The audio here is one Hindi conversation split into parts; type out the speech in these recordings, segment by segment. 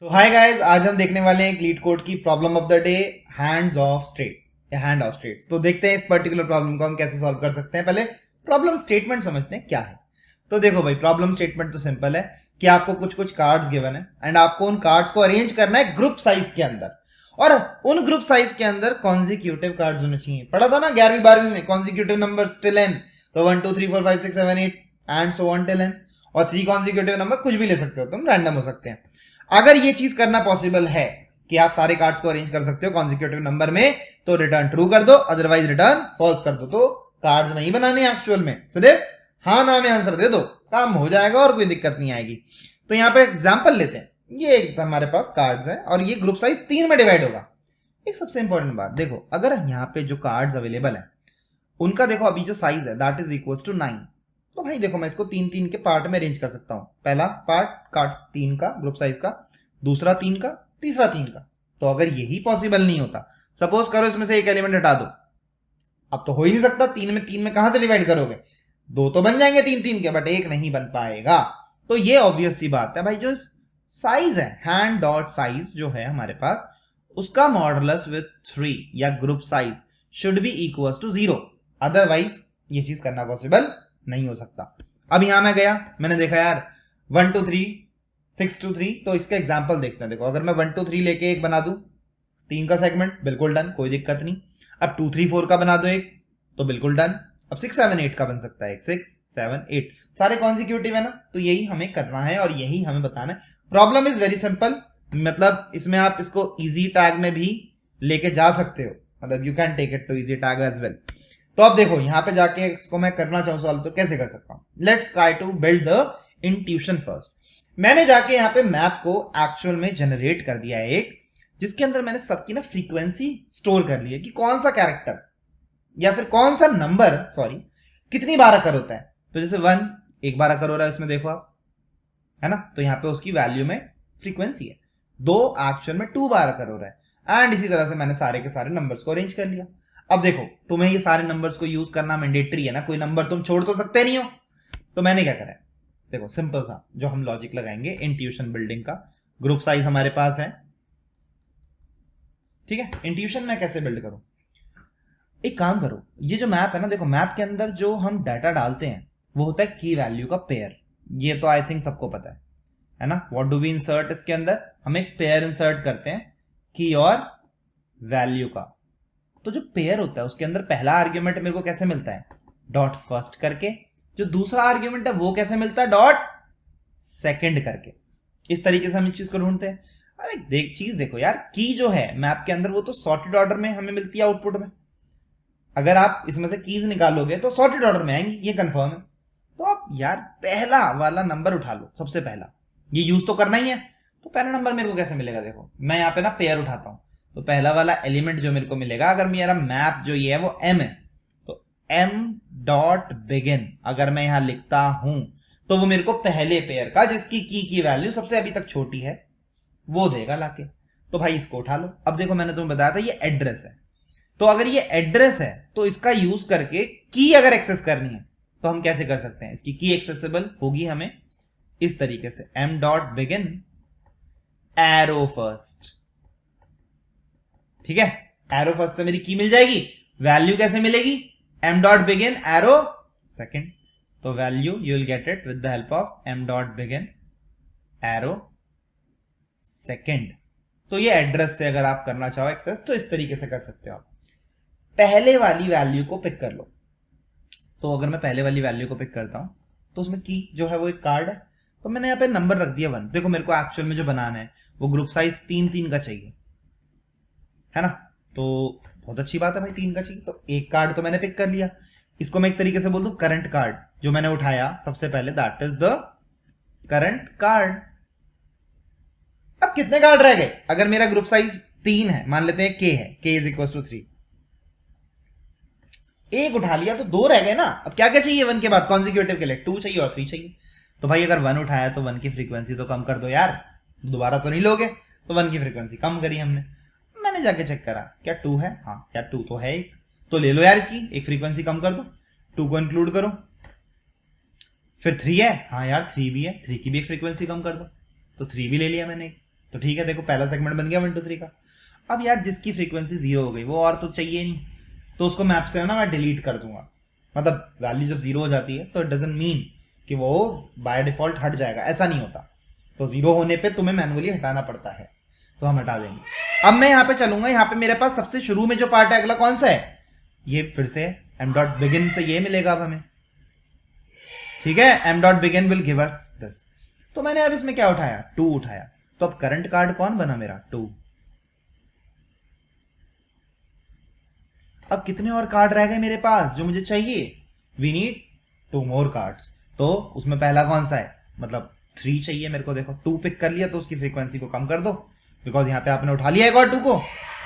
तो हाय गाइस, आज हम देखने वाले हैं लीड कोड की problem of the day, hands of state या हैंड ऑफ स्टेट। तो देखते हैं इस पर्टिकुलर प्रॉब्लम को हम कैसे सॉल्व कर सकते हैं। पहले प्रॉब्लम स्टेटमेंट समझते हैं क्या है। तो देखो भाई, प्रॉब्लम स्टेटमेंट तो सिंपल है कि आपको कुछ कुछ कार्ड्स गिवन है एंड आपको उन कार्ड्स को अरेंज करना है ग्रुप साइज के अंदर, और उन ग्रुप साइज के अंदर कॉन्जिक्यूटिव कार्ड्स होने चाहिए। पढ़ा था ना 11वीं 12वीं में, कॉन्जिक्यूटिव नंबर्स टिल एन। तो 1 2 3 4 5 6 7 8 and so on till n. और 3 कॉन्जिक्यूटिव नंबर कुछ भी ले सकते हो, तुम रैंडम हो सकते हैं। अगर ये चीज करना पॉसिबल है कि आप सारे कार्ड्स को अरेंज कर सकते हो कॉन्जिक्यूटिव नंबर में, तो रिटर्न ट्रू कर दो, अदरवाइज रिटर्न फॉल्स कर दो। तो कार्ड्स नहीं बनाने एक्चुअल में, सिर्फ हाँ ना में आंसर दे दो, काम हो जाएगा और कोई दिक्कत नहीं आएगी। तो यहाँ पे एग्जाम्पल लेते हैं। ये हमारे पास कार्ड्स है और ये ग्रुप साइज 3 में डिवाइड होगा। एक सबसे इंपॉर्टेंट बात देखो, अगर यहाँ पे जो कार्ड्स अवेलेबल है उनका देखो अभी जो साइज है दैट इज इक्वल टू 9। तो भाई देखो, मैं इसको 3 3 के पार्ट में अरेंज कर सकता हूं। पहला पार्ट कार्ड 3 का ग्रुप साइज का, दूसरा 3 का, तीसरा 3 का। तो अगर यही पॉसिबल नहीं होता, सपोज करो इसमें से एक एलिमेंट हटा दो, अब तो हो ही नहीं सकता। 3 में कहां से डिवाइड करोगे? 2 तो बन जाएंगे 3 3 के, बट एक नहीं बन पाएगा। तो ये ऑब्वियस सी बात है भाई, जो साइज है हैंड डॉट साइज जो है हमारे पास, उसका मॉडुलस विद 3 या group size should be equal to 0, otherwise ये चीज करना पॉसिबल नहीं हो सकता। अब यहां मैं गया, मैंने देखा यार 1 2 3 6 2 3, तो इसका एग्जांपल देखते हैं। देखो, अगर मैं 1 2 3 लेके एक बना दूं 3 का सेगमेंट, बिल्कुल डन, कोई दिक्कत नहीं। अब 2 3 4 का बना दो एक, तो बिल्कुल डन। अब 6 7 8 का बन सकता है, 6 7 8 सारे कॉन्जिक्यूटिव है ना। तो यही हमें करना है और यही हमें बताना है। प्रॉब्लम इज वेरी सिंपल, मतलब इसमें आप इसको इजी टैग में भी लेके जा सकते हो, मतलब you can take it to easy tag as well. तो अब देखो, यहां पे जाके इसको मैं करना चाहूं सॉल्व, तो कैसे कर सकता हूं? Let's try to build the intuition first. मैंने जाके यहाँ पे मैप को एक्चुअल में जनरेट कर दिया है एक, जिसके अंदर मैंने सबकी ना फ्रीक्वेंसी स्टोर कर ली है कि कौन सा कैरेक्टर या फिर कौन सा नंबर कितनी बार अकर होता है। तो जैसे 1 एक बार अकर हो रहा है इसमें, देखो आप, है ना। तो यहाँ पे उसकी वैल्यू में फ्रीक्वेंसी है। 2 एक्चुअल में 2 बार अकर हो रहा है। एंड इसी तरह से मैंने सारे के सारे नंबर्स को अरेंज कर लिया। अब देखो, तुम्हें ये सारे नंबर्स को यूज करना मैंडेटरी है ना, कोई नंबर तुम छोड़ तो सकते नहीं हो। तो मैंने क्या करा है, देखो सिंपल सा जो हम लॉजिक लगाएंगे इंट्यूशन बिल्डिंग का। ग्रुप साइज हमारे पास है, ठीक है। इंट्यूशन में कैसे बिल्ड करूं? एक काम करो, ये जो मैप है ना, देखो मैप के अंदर जो हम डाटा डालते हैं वो होता है की वैल्यू का पेयर। ये तो आई थिंक सबको पता है ना। What do we insert? इसके अंदर हम एक पेयर इंसर्ट करते हैं की और वैल्यू का। तो जो पेयर होता है उसके अंदर पहला आर्ग्यूमेंट मेरे को कैसे मिलता है? डॉट फर्स्ट करके। जो दूसरा आर्ग्यूमेंट है वो कैसे मिलता है? डॉट सेकंड करके। इस तरीके से हम इस चीज को ढूंढते हैं। अरे चीज देखो यार, की जो है मैप के अंदर वो तो सॉर्टेड ऑर्डर में हमें मिलती है आउटपुट में। अगर आप इसमें से कीज निकालोगे तो सॉर्टेड ऑर्डर में आएंगी, ये कंफर्म है। तो आप यार पहला वाला नंबर उठा लो, सबसे पहला, ये यूज तो करना ही है। तो पहला नंबर मेरे को कैसे मिलेगा? देखो मैं यहाँ पे ना पेयर उठाता हूं, तो पहला वाला एलिमेंट जो मेरे को मिलेगा, अगर मेरा मैप जो ये है वो m है, तो m डॉट बिगिन अगर मैं यहां लिखता हूं तो वो मेरे को पहले पेयर का जिसकी की वैल्यू सबसे अभी तक छोटी है वो देगा लाके। तो भाई इसको उठा लो। अब देखो, मैंने तुम्हें बताया था ये एड्रेस है, तो अगर ये एड्रेस है तो इसका यूज करके की अगर एक्सेस करनी है तो हम कैसे कर सकते हैं? इसकी की एक्सेसिबल होगी हमें इस तरीके से, m dot begin arrow first, ठीक है। एरो फर्स्ट से मेरी की मिल जाएगी। वैल्यू कैसे मिलेगी? m dot begin arrow second. तो value you will get it with the help of m dot begin arrow second. तो ये एड्रेस से अगर आप करना चाहो एक्सेस तो इस तरीके से कर सकते हो आप। पहले वाली वैल्यू को पिक कर लो। तो अगर मैं पहले वाली वैल्यू को पिक करता हूं तो उसमें की जो है वो एक कार्ड है, तो मैंने यहाँ पे नंबर रख दिया 1। देखो मेरे को एक्चुअल में जो बनाना है वो ग्रुप साइज 3 3 का चाहिए, है ना। तो बहुत अच्छी बात है भाई, 3 का चाहिए, तो एक कार्ड तो मैंने पिक कर लिया। इसको मैं एक तरीके से बोल दूं करंट कार्ड जो मैंने उठाया सबसे पहले, that is the current card. अब कितने कार्ड रह गए? अगर मेरा ग्रुप साइज 3 है, मान लेते हैं k है, k इज इक्वल टू 3, एक उठा लिया तो 2 रह गए ना। अब क्या क्या चाहिए 1 के बाद? कॉन्जिक्यूटिव के लिए 2 चाहिए और 3 चाहिए। तो भाई अगर 1 उठाया तो 1 की फ्रीक्वेंसी तो कम कर दो यार, दोबारा तो नहीं लोगे। तो 1 की फ्रीक्वेंसी कम करी हमने। मैंने जाके चेक करा, क्या 2 है? हाँ यार 2 तो है एक, तो ले लो यार इसकी एक फ्रीक्वेंसी कम कर दो, 2 को इंक्लूड करो। फिर 3 है, हाँ यार 3 भी है, 3 की भी एक फ्रीक्वेंसी कम कर दो, तो 3 भी ले लिया मैंने। तो ठीक है, देखो पहला सेगमेंट बन गया 1 2 3 का। अब यार जिसकी फ्रीक्वेंसी 0 हो गई वो और तो चाहिए नहीं, तो उसको मैप से ना मैं डिलीट कर दूंगा। मतलब वैल्यू जब 0 हो जाती है तो इट डजंट मीन कि वो बाय डिफॉल्ट हट जाएगा, ऐसा नहीं होता। तो 0 होने पे तुम्हें मैनुअली हटाना पड़ता है, तो हम हटा देंगे। अब मैं यहाँ पे चलूंगा, यहाँ पे मेरे पास सबसे शुरू में जो पार्ट है अगला कौन सा है, ये फिर से m.begin से ये मिलेगा अब हमें, ठीक है। m.begin will give us this। तो मैंने अब इसमें क्या उठाया, 2 उठाया, तो अब करंट कार्ड कौन बना मेरा, 2। अब कितने और कार्ड रह गए मेरे पास जो मुझे चाहिए, वी नीड 2 मोर कार्ड्स। तो उसमें पहला कौन सा है, मतलब 3 चाहिए मेरे को। देखो 2 पिक कर लिया तो उसकी फ्रीक्वेंसी को कम कर दो, बिकॉज यहाँ पे आपने उठा लिया एक और 2 को,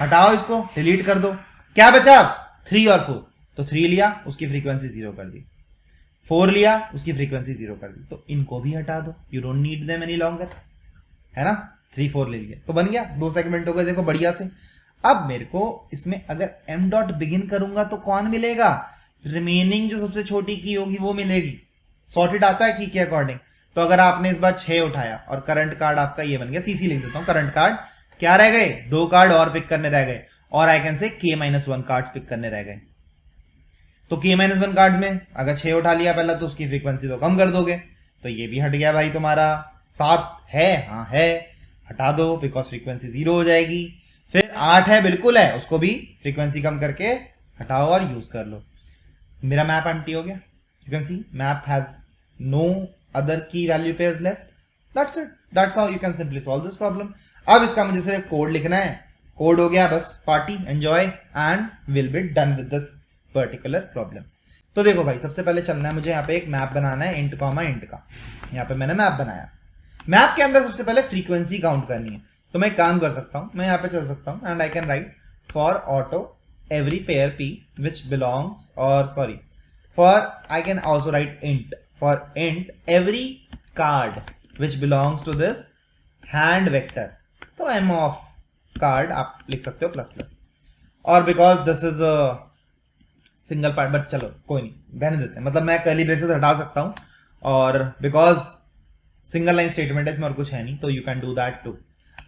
हटाओ इसको, डिलीट कर दो। क्या बचा, 3 और 4, तो 3 लिया उसकी फ्रीक्वेंसी 0 कर दी, 4 लिया उसकी फ्रीक्वेंसी 0 कर दी, तो इनको भी हटा दो, you don't need them any longer, है ना। 3 4 ले लिए तो बन गया, 2 सेगमेंट हो गए देखो बढ़िया से। अब मेरे को इसमें अगर m.begin करूंगा तो कौन मिलेगा, रिमेनिंग जो सबसे छोटी की होगी वो मिलेगी। सॉर्टेड आता है की के अकॉर्डिंग। तो अगर आपने इस बार 6 उठाया और करंट कार्ड आपका ये बन गया, सीसी लिख देता हूं, करंट कार्ड क्या रह गए, 2 कार्ड और पिक करने रह गए, और I can say k-1 cards pick करने रह गए। तो k-1 कार्ड्स में अगर 6 उठा लिया पहला तो उसकी फ्रीक्वेंसी तो कम कर दोगे, तो ये भी हट गया भाई तुम्हारा। 7 है, हाँ है, हटा दो बिकॉज फ्रीक्वेंसी 0 हो जाएगी। फिर 8 है, बिल्कुल है, उसको भी फ्रीक्वेंसी कम करके हटाओ और यूज कर लो। मेरा मैप एम्प्टी हो गया, you can see map has no other key value pair left. That's it, that's how you can simply solve this problem. अब इसका मुझे सिर्फ कोड लिखना है, कोड हो गया बस, party enjoy and will be done with this particular problem. तो देखो भाई, सबसे पहले चलना है मुझे यहाँ पे एक मैप बनाना है इंट कॉमा इंट का। यहाँ पे मैंने मैप बनाया, मैप के अंदर सबसे पहले फ्रीक्वेंसी काउंट करनी है। तो मैं काम कर सकता हूं, मैं यहाँ पे चल सकता हूं and I can write for auto every pair p which belongs, और sorry for I can also write int for int every card which belongs to this hand vector. तो m ऑफ कार्ड आप लिख सकते हो प्लस प्लस, और because this is a single part, but चलो कोई नहीं, रहने देते हैं। मतलब मैं कर्ली ब्रेसेस हटा सकता हूं, और बिकॉज सिंगल लाइन स्टेटमेंट है इसमें और कुछ है नहीं, तो you can do that too.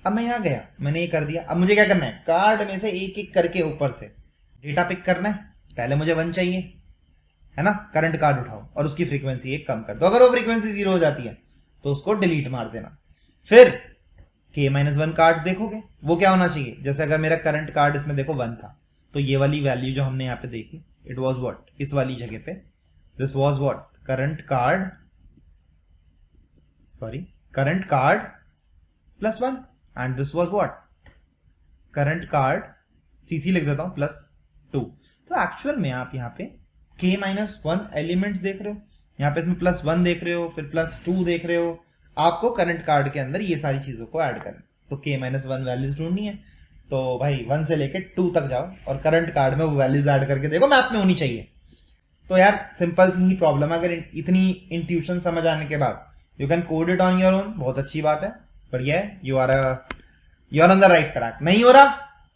अब मैं यहाँ गया, मैंने ये कर दिया। अब मुझे क्या करना है, कार्ड में से एक एक करके ऊपर से डेटा पिक करना है। पहले मुझे 1 चाहिए, है ना, करंट कार्ड उठाओ और उसकी फ्रीक्वेंसी 1 कम कर दो। अगर वो फ्रीक्वेंसी 0 हो जाती है तो उसको डिलीट मार देना। फिर k-1 कार्ड देखोगे वो क्या होना चाहिए, जैसे अगर मेरा करंट कार्ड इसमें देखो 1 था, तो ये वाली वैल्यू जो हमने यहाँ पे देखी, इट वॉज वॉट, इस वाली जगह पे this was what, current card, sorry current card plus 1, and this was what, current card CC लिख देता हूं प्लस 2। तो एक्चुअल में आप यहाँ पे k-1 एलिमेंट्स देख रहे हो, यहाँ पे इसमें प्लस 1 देख रहे हो, फिर प्लस 2 देख रहे हो। आपको करंट कार्ड के अंदर ये सारी चीजों को ऐड करना, तो k-1 वैल्यूज ढूंढनी है। तो भाई 1 से लेके 2 तक जाओ और करंट कार्ड में वो वैल्यूज ऐड करके देखो मैप में होनी चाहिए। तो यार सिंपल सी ही प्रॉब्लम है, अगर इतनी इंट्यूशन समझ आने के बाद you can code it on your own, बहुत अच्छी बात है, बढ़िया है, you are on the right track. नहीं हो रहा,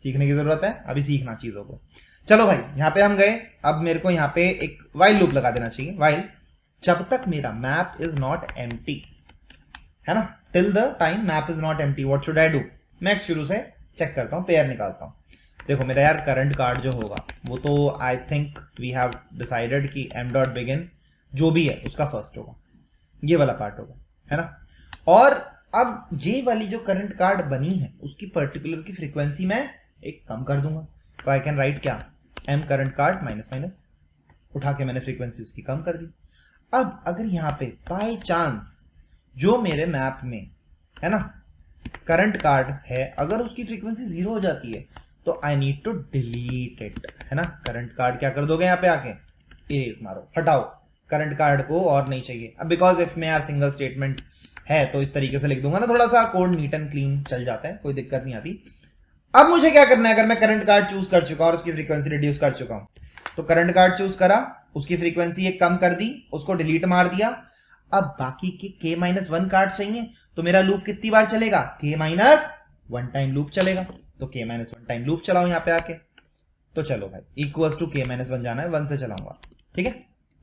सीखने की जरूरत है, अभी सीखना चीजों को। चलो भाई यहाँ पे हम गए, अब मेरे को यहाँ पे एक वाइल लूप लगा देना चाहिए। वाइल जब तक मेरा मैप इज नॉट एम्प्टी, है ना, till the time map is not empty, what should I do. मैं शुरू से चेक करता हूँ, पेयर निकालता हूँ। देखो मेरा यार करंट कार्ड जो होगा वो तो I think we have decided कि m.begin जो भी है उसका फर्स्ट होगा, ये वाला पार्ट होगा, है ना। और अब ये वाली जो करंट कार्ड बनी है उसकी पर्टिकुलर की फ्रीक्वेंसी मैं एक कम कर दूंगा। तो आई कैन राइट क्या, m current card minus minus, उठा के मैंने फ्रीक्वेंसी उसकी कम कर दी। अब अगर यहाँ पे बाय चांस जो मेरे मैप में है ना करंट कार्ड है, अगर उसकी फ्रीक्वेंसी 0 हो जाती है तो I need to delete it, है ना। करंट कार्ड क्या कर दोगे, यहाँ पे आके इरेज मारो, हटाओ करंट कार्ड को, और नहीं चाहिए। अब बिकॉज इफ में यार सिंगल स्टेटमेंट है तो इस तरीके से लिख दूंगा ना, थोड़ा सा कोड नीट एंड क्लीन चल जाता है, कोई दिक्कत नहीं आती। अब मुझे क्या करना है, अगर मैं करंट कार्ड चूज कर चुका और उसकी फ्रीक्वेंसी रिड्यूस कर चुका हूं, तो करंट कार्ड चूज करा, उसकी फ्रीक्वेंसी एक कम कर दी, उसको डिलीट मार दिया। अब बाकी के k-1 कार्ड चाहिए, तो मेरा लूप कितनी बार चलेगा, k-1 टाइम लूप चलेगा। तो k-1 टाइम लूप चलाओ यहाँ पे आके। तो चलो भाई इक्वल्स टू k-1 जाना है, 1 से चलाऊंगा, ठीक है,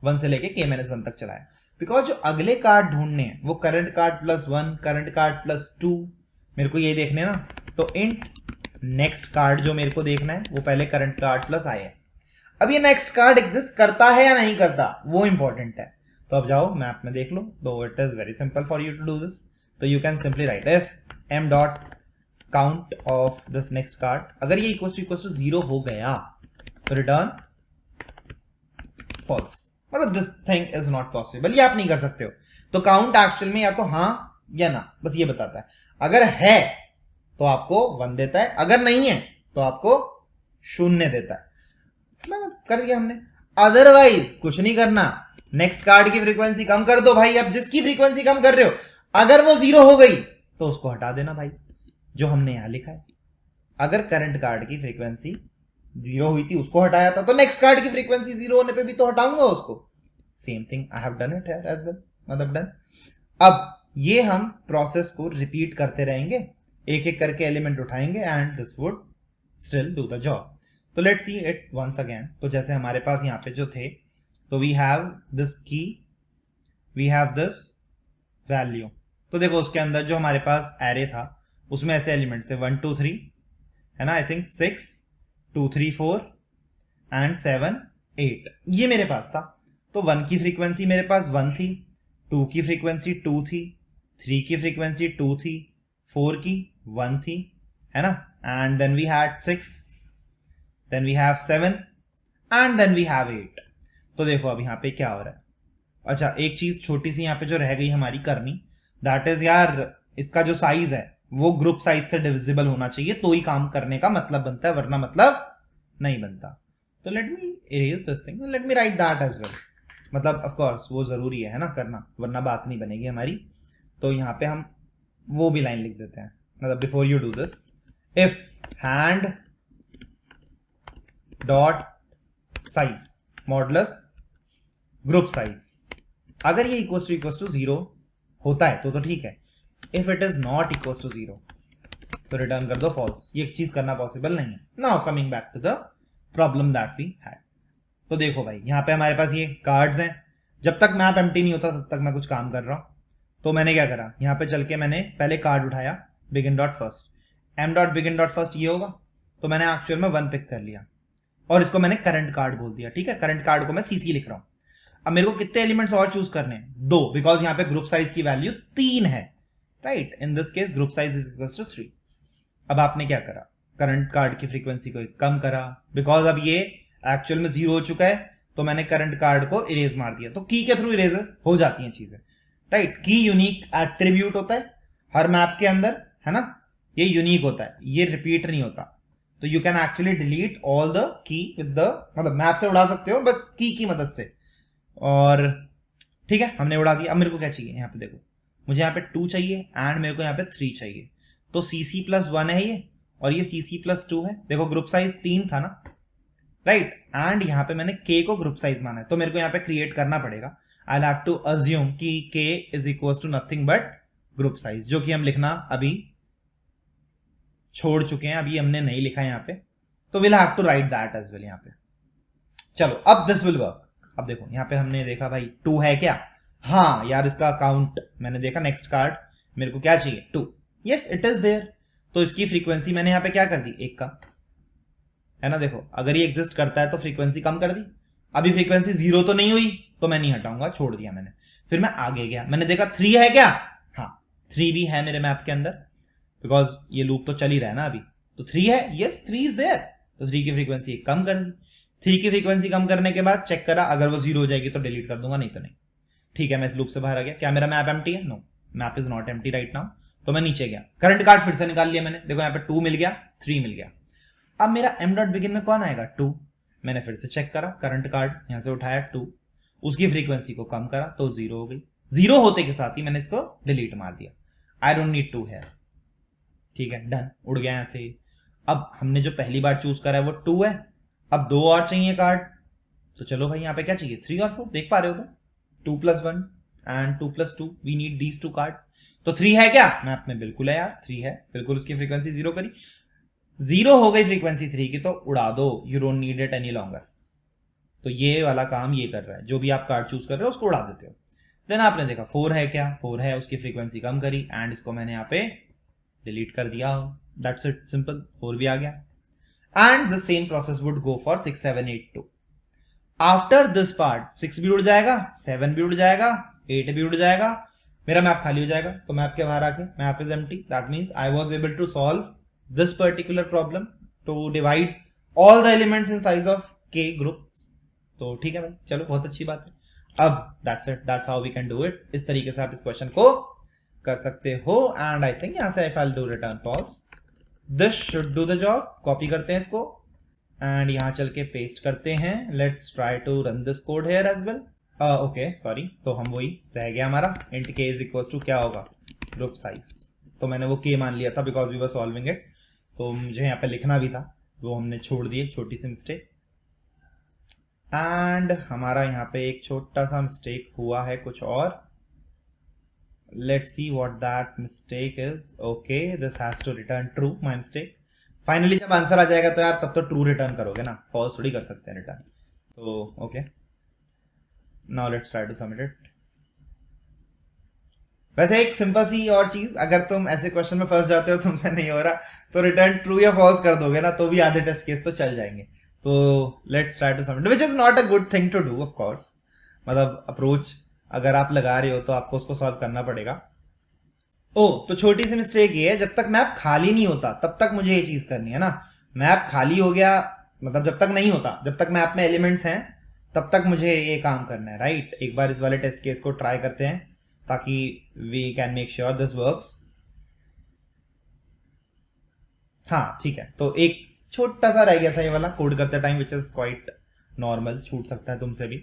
1 से लेके k-1 तक चलाया। बिकॉज जो अगले कार्ड ढूंढने हैं वो current card plus 1, current card plus 2, मेरे को ये देखने ना, तो इंट नेक्स्ट कार्ड जो मेरे को देखना है वो पहले करंट कार्ड प्लस आई है। अब ये नेक्स्ट कार्ड एग्जिस्ट करता है या नहीं करता वो इंपॉर्टेंट है। तो अब जाओ मैप में देख लो, तो it is very simple for you to do this. तो you can simply write if m dot count of this next card, अगर ये इक्वल टू 0 हो गया तो रिटर्न फॉल्स, मतलब this thing is not possible, ये आप नहीं कर सकते हो। तो काउंट एक्चुअल में या तो हाँ या ना, बस ये बताता है। अगर है तो आपको 1 देता है, अगर नहीं है तो आपको 0 देता है, मतलब कर दिया हमने। अदरवाइज कुछ नहीं करना, नेक्स्ट कार्ड की फ्रीक्वेंसी कम कर दो भाई। अब जिसकी फ्रीक्वेंसी कम कर रहे हो, अगर वो 0 हो गई तो उसको हटा देना भाई, जो हमने यहां लिखा है। अगर करंट कार्ड की फ्रीक्वेंसी 0 हुई थी उसको हटाया था, तो नेक्स्ट कार्ड की फ्रीक्वेंसी 0 होने पे भी तो हटाऊंगा उसको। Same thing I have done it here as well, मतलब डन। अब ये हम प्रोसेस को रिपीट करते रहेंगे, एक एक करके एलिमेंट उठाएंगे and this would still do the job. तो let's see it once again. तो जैसे हमारे पास यहाँ पे जो थे, तो वी हैव दिस की, वी हैव दिस वैल्यू। तो देखो उसके अंदर जो हमारे पास एरे था उसमें ऐसे एलिमेंट्स थे 1 2 3 है ना, आई थिंक 6 2 3 4 एंड 7 8, ये मेरे पास था। तो 1 की फ्रीक्वेंसी मेरे पास 1 थी, 2 की फ्रीक्वेंसी 2 थी, 3 की फ्रीक्वेंसी 2 थी, 4 की 1 थी, है ना, and then we had 6, then we have 7 and then we have 8। तो देखो अब यहाँ पे क्या हो रहा है। अच्छा एक चीज छोटी सी यहाँ पे जो रह गई हमारी करनी, दैट इज यार इसका जो साइज है वो ग्रुप साइज से डिविजिबल होना चाहिए, तो ही काम करने का मतलब बनता है, वरना मतलब नहीं बनता। तो let me erase this thing, let me write that as well, मतलब ऑफ कोर्स वो जरूरी है ना करना, वरना बात नहीं बनेगी हमारी। तो यहाँ पे हम वो भी लाइन लिख देते हैं, मतलब before you do this, if hand dot size modulus group size, अगर ये इक्वल टू 0 होता है तो ठीक है, if it is not equal to 0 तो रिटर्न कर दो फॉल्स। ये चीज करना पॉसिबल नहीं है। Now coming back to the problem that we had. तो देखो भाई यहाँ पे हमारे पास ये कार्ड्स हैं, जब तक मैप एम्प्टी नहीं होता तब तक मैं कुछ काम कर रहा हूँ। तो मैंने क्या करा, यहाँ पे चल के मैंने पहले कार्ड उठाया begin dot first, m dot begin dot first ये होगा, तो मैंने एक्चुअल में 1 पिक कर लिया और इसको मैंने करंट कार्ड बोल दिया। ठीक है, करंट कार्ड को मैं सीसी लिख रहा हूँ। अब मेरे को कितने एलिमेंट्स और चूज करने हैं, 2, बिकॉज यहाँ पे ग्रुप साइज की वैल्यू 3 है, right. In this case group size is equal to 3। अब आपने क्या करा, करंट कार्ड की फ्रीक्वेंसी को कम करा, बिकॉज अब ये एक्चुअल में 0 हो चुका है, तो मैंने करंट कार्ड को इरेज मार दिया। तो की के थ्रू इरेज हो जाती हैं चीजें, राइट। की यूनिक एट्रीब्यूट होता है हर मैप के अंदर, है ना, ये यूनिक होता है, ये रिपीट नहीं होता। तो you can actually delete all the key with the, मतलब मैप से उड़ा सकते हो बस की मदद से। और ठीक है हमने उड़ा दिया। अब मेरे को क्या चाहिए, यहाँ पे देखो मुझे यहाँ पे 2 चाहिए एंड मेरे को यहाँ पे 3 चाहिए। तो CC प्लस 1 है ये, और ये CC प्लस 2 है। देखो ग्रुप साइज 3 था ना, राइट, एंड यहाँ पे मैंने K को ग्रुप साइज माना है, तो मेरे को यहाँ पे क्रिएट करना पड़ेगा। आई हैव टू अज्यूम कि K is equal to nothing but group size, जो कि हम लिखना अभी छोड़ चुके हैं, अभी हमने नहीं लिखा है यहाँ पे। तो will have to write that as well यहाँ पे। चलो अब दिस विल वर्क। अब देखो यहाँ पे हमने देखा भाई 2 है क्या, हाँ यार इसका अकाउंट मैंने देखा, नेक्स्ट कार्ड मेरे को क्या चाहिए 2, यस इट इज देयर। तो इसकी फ्रीक्वेंसी मैंने यहाँ पे क्या कर दी 1 का, है ना। देखो अगर ये एग्जिस्ट करता है तो फ्रीक्वेंसी कम कर दी, अभी फ्रीक्वेंसी 0 तो नहीं हुई तो मैं नहीं हटाऊंगा, छोड़ दिया मैंने। फिर मैं आगे गया, मैंने देखा 3 है क्या, हाँ 3 भी है मेरे मैप के अंदर, बिकॉज ये लूप तो चल ही रहा है ना अभी। तो 3 है, यस 3 इज देयर। तो 3 की फ्रीक्वेंसी कम कर दी। 3 की फ्रीक्वेंसी कम करने के बाद चेक करा, अगर वो 0 हो जाएगी तो डिलीट कर दूंगा, नहीं तो नहीं। ठीक है मैं इस लूप से बाहर आ गया। क्या मेरा मैप एम्प्टी है, no map is not empty right now. तो मैं नीचे गया, करंट कार्ड फिर से निकाल लिया मैंने, देखो यहाँ पे 2 मिल गया, 3 मिल गया। अब मेरा एम डॉट बिगिन में कौन आएगा 2, मैंने फिर से चेक करा, करंट कार्ड यहाँ से उठाया 2, उसकी फ्रीक्वेंसी को कम करा तो 0 हो गई। 0 होते के साथ ही मैंने इसको डिलीट मार दिया, आई डोंट नीड 2 है। ठीक है डन, उड़ गया यहाँ से। अब हमने जो पहली बार चूज करा है वो 2 है, अब 2 और चाहिए कार्ड, तो चलो भाई यहाँ पे क्या चाहिए 3 और 4, देख पा रहे हो तो 2 + 1 and 2 + 2, we need these 2 cards. तो 3 है क्या, मैप में बिल्कुल है यार 3 है, बिल्कुल उसकी फ्रीक्वेंसी 0 करी, 0 हो गई फ्रीक्वेंसी 3 की, तो उड़ा दो, you don't need it any longer. तो ये वाला काम ये कर रहा है, जो भी आप कार्ड चूज कर रहे हो उसको उड़ा देते हो। देन आपने देखा 4 है क्या, 4 है, उसकी फ्रीक्वेंसी कम करी एंड इसको मैंने यहाँ पे डिलीट कर दिया, दैट्स इट, सिंपल, 4 भी आ गया। And the same process would go for 6 7 8 2। After this part 6 भी उड़ जाएगा, 7 भी उड़ जाएगा, 8 भी उड़ जाएगा, मेरा मैप खाली हो जाएगा। तो मैप के बाहर आके map is empty, that means I was able to solve this particular problem to divide all the elements in size of k groups. तो ठीक है भाई, चलो बहुत अच्छी बात है। अब that's it, that's how we can do it. इस तरीके से आप इस क्वेश्चन को कर सकते हो। एंड आई थिंक यहां से if I do return false, this should do the job. Copy करते हैं इसको एंड यहां चल के पेस्ट करते हैं। Let's try to run this code here as well. Okay sorry, तो हम वही रह गया हमारा int k is equal to क्या होगा, ग्रुप साइज। तो मैंने वो k मान लिया था because we were solving it, तो मुझे यहाँ पे लिखना भी था, वो हमने छोड़ दिए, छोटी सी मिस्टेक। एंड हमारा यहाँ पे एक छोटा सा मिस्टेक हुआ है कुछ और। Let's see what that mistake is. Okay, this has to return true, my mistake. Finally जब आंसर आ जाएगा तो यार तब तो ट्रू रिटर्न करोगे ना, फॉल्स थोड़ी कर सकते हैं रिटर्न। तो okay, now let's try to submit it. वैसे एक सिंपल सी और चीज, अगर तुम ऐसे क्वेश्चन में फंस जाते हो, तुमसे नहीं हो रहा, तो रिटर्न ट्रू या फॉल्स कर दोगे ना, तो भी आधे टेस्ट केस तो चल जाएंगे। तो let's try to submit, which is not a good thing to do of course. मतलब अप्रोच अगर आप लगा रहे हो तो आपको उसको सॉल्व करना पड़ेगा। ओ, तो छोटी सी मिस्टेक ये है, जब तक मैप खाली नहीं होता तब तक मुझे ये चीज करनी है ना। मैप खाली हो गया मतलब जब तक नहीं होता, जब तक मैप में एलिमेंट्स हैं तब तक मुझे ये काम करना है, राइट। एक बार इस वाले टेस्ट केस को ट्राई करते हैं ताकि we can make sure this works. हाँ ठीक है, तो एक छोटा सा रह गया था ये वाला कोड करते time, which is quite normal, छूट सकता है तुमसे भी।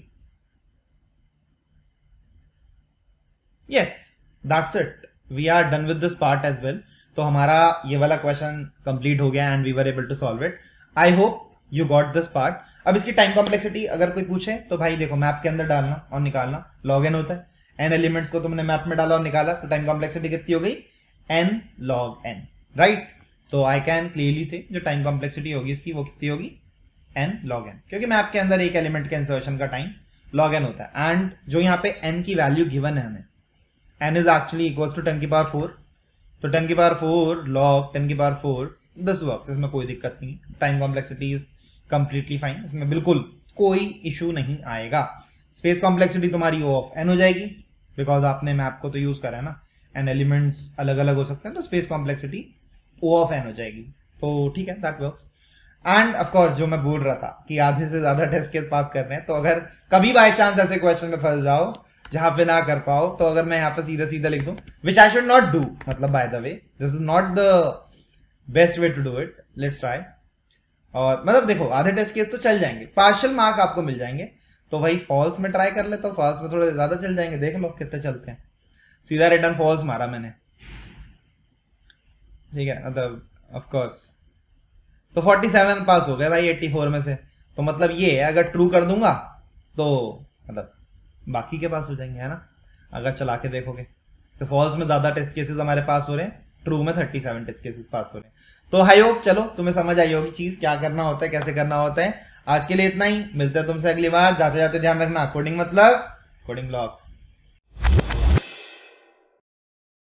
Yes, that's it, we are done with this part as well. तो हमारा ये वाला क्वेश्चन कंप्लीट हो गया and we were able to solve it. I hope you got this part. अब इसकी टाइम कॉम्प्लेक्सिटी अगर कोई पूछे तो भाई देखो, मैप के अंदर डालना और निकालना लॉग एन होता है। एन एलिमेंट्स को तुमने मैप में डाला और निकाला, तो टाइम कॉम्प्लेक्सिटी कितनी हो गई, एन लॉग एन, राइट। तो आई कैन क्लियरली से जो टाइम कॉम्प्लेक्सिटी होगी इसकी वो कितनी होगी, एन लॉग एन, क्योंकि मैप के अंदर एक एलिमेंट के इंसर्शन का टाइम लॉग एन होता है। एंड जो यहाँ पे एन की वैल्यू गिवन है हमें, n is actually equals to 10 की पावर 4, तो 10 की पावर 4 log 10 की पावर 4, दिस वर्क्स, इसमें कोई दिक्कत नहीं। Time complexity is completely fine, इसमें बिल्कुल कोई इशू नहीं आएगा। स्पेस कॉम्प्लेक्सिटी तुम्हारी O ऑफ n हो जाएगी, बिकॉज आपने मैप को तो यूज करा है ना, एंड एलिमेंट्स अलग अलग हो सकते हैं, तो space complexity O of n हो जाएगी। तो ठीक है, that works. End of course जो मैं बोल रहा था कि आधे से ज्यादा टेस्ट केस पास कर रहे हैं, तो अगर कभी बाय चांस ऐसे क्वेश्चन में फंस जाओ जहां पे ना कर पाओ, तो अगर मैं यहाँ पे सीधा सीधा लिख दूं, which I should not do, मतलब by the way this is not the best way to do it, let's try. और मतलब देखो, आधे टेस्ट केस तो चल जाएंगे, पार्शियल मार्क आपको मिल जाएंगे। तो भाई फॉल्स में ट्राई कर ले, तो फॉल्स में थोड़े ज्यादा चल जाएंगे, देख लो कितने चलते हैं। सीधा रिटर्न फॉल्स मारा मैंने, ठीक है, मतलब ऑफ कोर्स तो 47 पास हो गए भाई 84 में से। तो मतलब ये है, अगर ट्रू कर दूंगा तो मतलब बाकी के पास हो जाएंगे, है ना, अगर चला के देखोगे। तो फॉल्स में ज्यादा टेस्ट केसेस हमारे पास हो रहे हैं, ट्रू में 37 टेस्ट केसेस पास हो रहे हैं। तो आई होप चलो तुम्हें समझ आई होगी चीज, क्या करना होता है, कैसे करना होता है। आज के लिए इतना ही, मिलते हैं तुमसे अगली बार। जाते जाते ध्यान रखना, कोडिंग मतलब कोडिंग ब्लॉक्स।